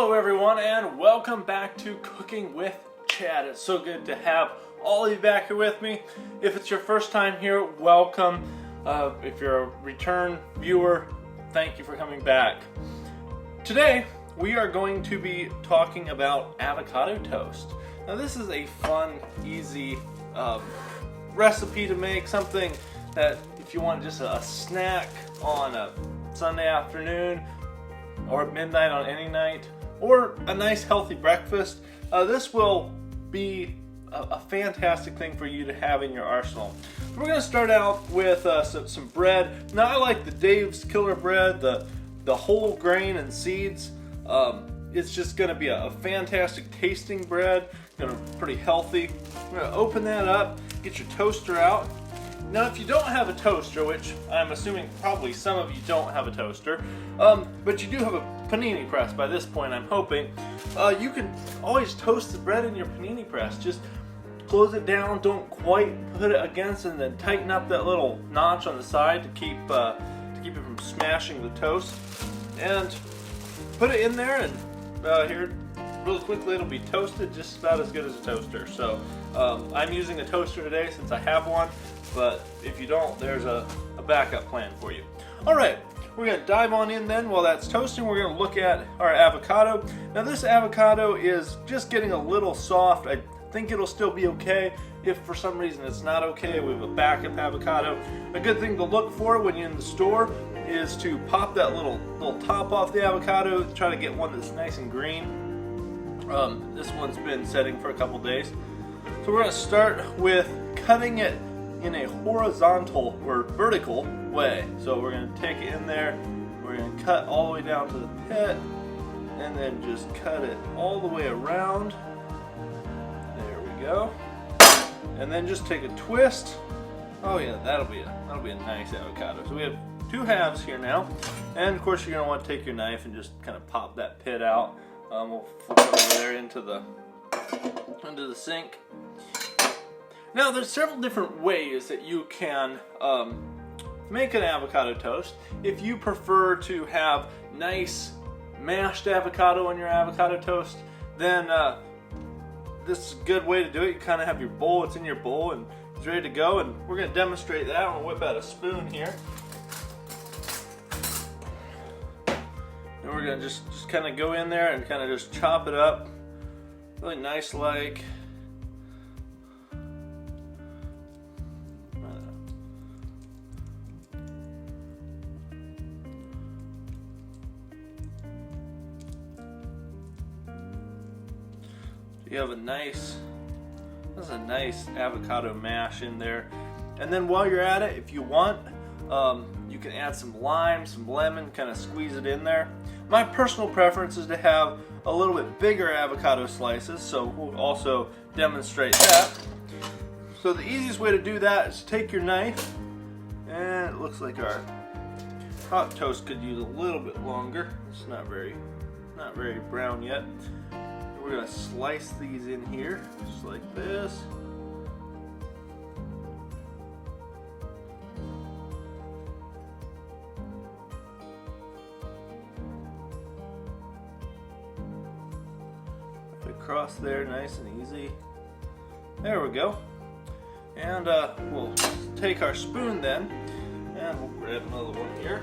Hello everyone and welcome back to Cooking with Chad. It's so good to have all of you back here with me. If it's your first time here, welcome. If you're a return viewer, thank you for coming back. Today we are going to be talking about avocado toast. Now this is a fun, easy recipe to make, something that if you want just a snack on a Sunday afternoon or at midnight on any night, or a nice healthy breakfast, this will be a fantastic thing for you to have in your arsenal. We're going to start out with some bread. Now I like the Dave's Killer Bread, the whole grain and seeds. It's just going to be a fantastic tasting bread, pretty healthy. We're going to open that up, get your toaster out. Now if you don't have a toaster, which I'm assuming probably some of you don't have a toaster, but you do have a panini press by this point, I'm hoping, you can always toast the bread in your panini press. Just close it down, don't quite put it against, and then tighten up that little notch on the side to keep it from smashing the toast. And put it in there, and here, really quickly, it'll be toasted just about as good as a toaster. So I'm using a toaster today since I have one, but if you don't, there's a backup plan for you. Alright, we're going to dive on in then. While that's toasting, we're going to look at our avocado. Now this avocado is just getting a little soft. I think it'll still be okay. If for some reason it's not okay, we have a backup avocado. A good thing to look for when you're in the store is to pop that little top off the avocado. Try to get one that's nice and green. This one's been setting for a couple days. So we're going to start with cutting it in a horizontal or vertical way. So we're going to take it in there, we're going to cut all the way down to the pit, and then just cut it all the way around. There we go. And then just take a twist. Oh yeah, that'll be a nice avocado. So we have two halves here now, and of course you're going to want to take your knife and just kind of pop that pit out. We'll flip it over there into the sink. Now there's several different ways that you can make an avocado toast. If you prefer to have nice mashed avocado on your avocado toast, then this is a good way to do it. You kind of have your bowl, it's in your bowl and it's ready to go, and we're going to demonstrate that. I'm going to whip out a spoon here. And we're going to just kind of go in there and kind of just chop it up really nice like. You have a nice avocado mash in there. And then while you're at it, if you want, you can add some lime, some lemon, kind of squeeze it in there. My personal preference is to have a little bit bigger avocado slices, so we'll also demonstrate that. So the easiest way to do that is take your knife, and it looks like our hot toast could use a little bit longer. It's not very brown yet. We're going to slice these in here, just like this. Across there, nice and easy. There we go. And we'll take our spoon then, and we'll grab another one here.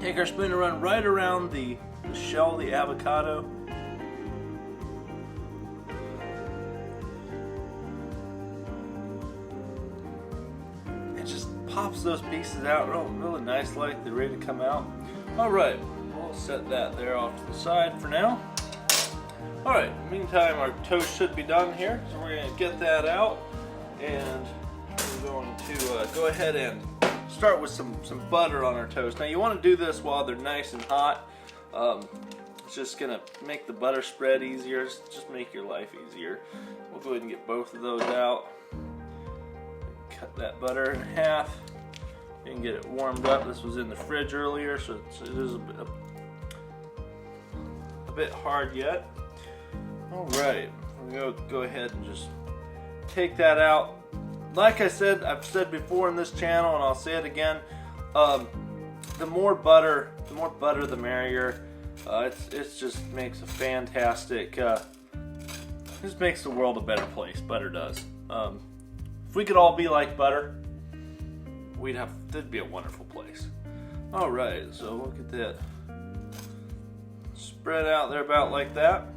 Take our spoon and run right around the shell, the avocado. It just pops those pieces out really nice, like they're ready to come out. Alright, we'll set that there off to the side for now. Alright, meantime our toast should be done here, so we're going to get that out, and we're going to go ahead and start with some butter on our toast. Now you want to do this while they're nice and hot. It's just going to make the butter spread easier, just make your life easier. We'll go ahead and get both of those out. Cut that butter in half. You can get it warmed up. This was in the fridge earlier, so it is a bit hard yet. Alright, we're going to go ahead and just take that out. Like I said, I've said before in this channel, and I'll say it again, the more butter the merrier. It's just makes a fantastic, just makes the world a better place. Butter does. If we could all be like butter, that'd be a wonderful place. All right, so look at that. Spread out there about like that.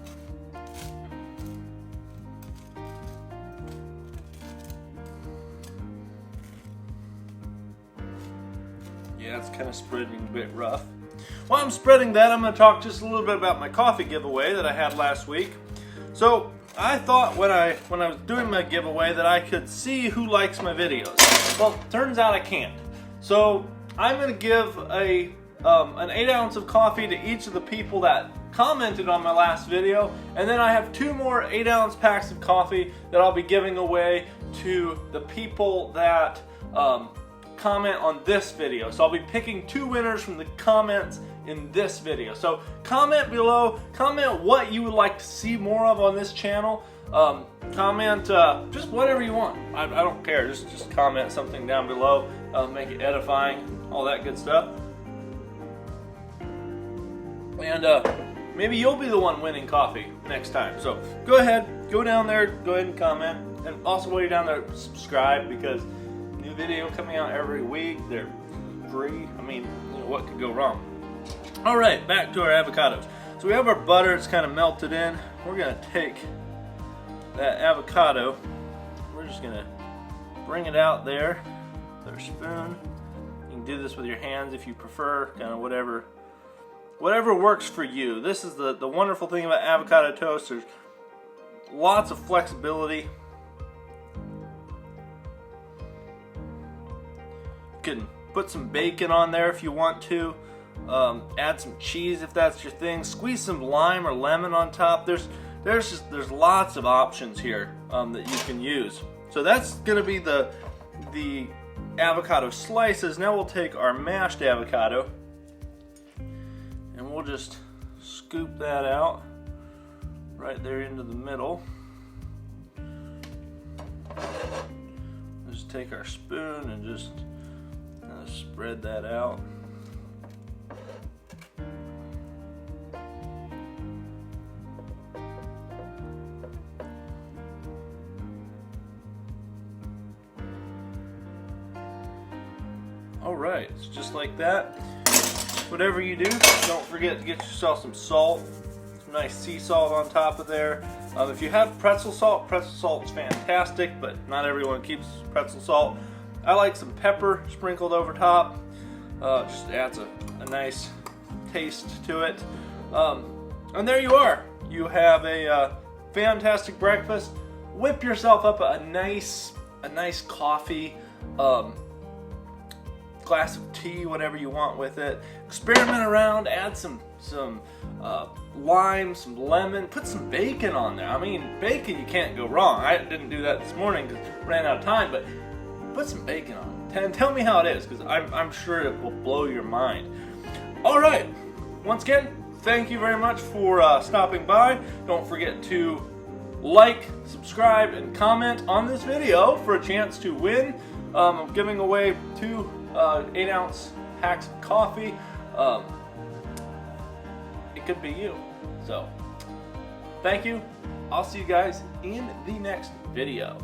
Yeah, it's kind of spreading a bit rough. While I'm spreading that, I'm going to talk just a little bit about my coffee giveaway that I had last week. So I thought when I was doing my giveaway that I could see who likes my videos. Well, turns out I can't. So I'm going to give an 8 ounce of coffee to each of the people that commented on my last video, and then I have 2 more 8 ounce packs of coffee that I'll be giving away to the people that comment on this video. So I'll be picking 2 winners from the comments in this video. So comment below, comment what you would like to see more of on this channel. Comment just whatever you want. I don't care, just comment something down below, make it edifying, all that good stuff. And maybe you'll be the one winning coffee next time. So go ahead, go down there, go ahead and comment. And also while you're down there, subscribe, because new video coming out every week. They're free. I mean, you know, what could go wrong? All right, back to our avocados. So we have our butter. It's kind of melted in. We're gonna take that avocado. We're just gonna bring it out there with our spoon. You can do this with your hands if you prefer. Kind of whatever works for you. This is the wonderful thing about avocado toast. There's lots of flexibility. You can put some bacon on there if you want to. Add some cheese if that's your thing. Squeeze some lime or lemon on top. There's lots of options here that you can use. So that's gonna be the avocado slices. Now we'll take our mashed avocado and we'll just scoop that out right there into the middle. Just take our spoon and just spread that out. Alright, it's just like that. Whatever you do, don't forget to get yourself some salt, some nice sea salt on top of there. If you have pretzel salt's fantastic, but not everyone keeps pretzel salt. I like some pepper sprinkled over top. Just adds a nice taste to it. And there you are. You have a fantastic breakfast. Whip yourself up a nice coffee, glass of tea, whatever you want with it. Experiment around, add some lime, some lemon, put some bacon on there. I mean, bacon, you can't go wrong. I didn't do that this morning because I ran out of time, but put some bacon on it. And tell me how it is, because I'm sure it will blow your mind. All right, once again, thank you very much for stopping by. Don't forget to like, subscribe, and comment on this video for a chance to win. I'm giving away 2 8 ounce packs of coffee. It could be you. So, thank you. I'll see you guys in the next video.